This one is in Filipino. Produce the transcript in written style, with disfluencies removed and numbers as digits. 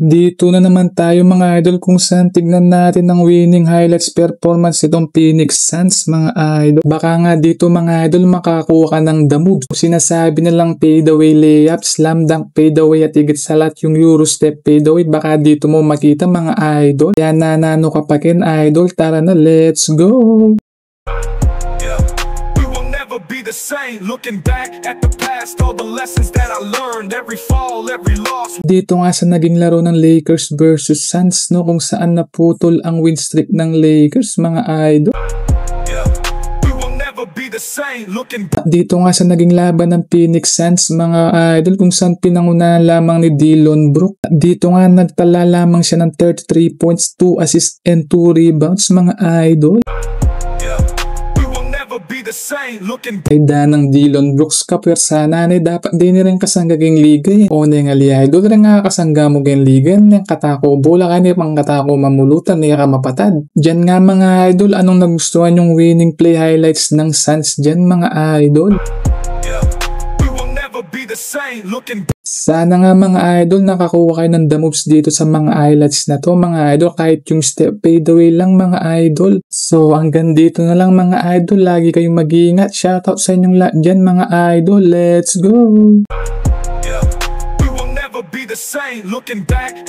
Dito na naman tayo mga idol kung saan tignan natin ang winning highlights performance itong Phoenix Suns mga idol. Baka nga dito mga idol makakuha ka ng the moves. Sinasabi nilang fadeaway layup, slam dunk fadeaway at higit sa lahat yung Euro step fadeaway. Baka dito mo makita mga idol. Kaya nanano ka pa kin idol. Tara na, let's go! Be the same, looking back at the past, all the lessons that I learned, every fall, every loss. Dito nga sa naging laro ng Lakers versus Suns, no, kung saan naputol ang win streak ng Lakers mga idol. We will never be the same, looking back. Dito nga sa naging laban ng Phoenix Suns mga idol, kung saan pinangunahan lamang ni Dillon Brooks. Dito nga nagtala lamang siya ng 33 points, 2 assists and 2 rebounds mga idol. Kaida ng Dillon Brooks kapwersa nanay dapat din rin kasanggaging liga eh. O na nga liya idol rin nga kasangga mo gen liga ng katako bola kani pang katako mamulutan niya ka mapatad. Diyan nga mga idol, anong nagustuhan yung winning play highlights ng Suns diyan mga idol? Sana nga mga idol nakakuha kayo ng the moves dito sa mga highlights na to mga idol, kahit yung step fadeaway lang mga idol. So hanggang dito na lang mga idol, lagi kayong mag-iingat. Shoutout sa inyong lahat dyan mga idol, let's go! We will never be the same, looking back.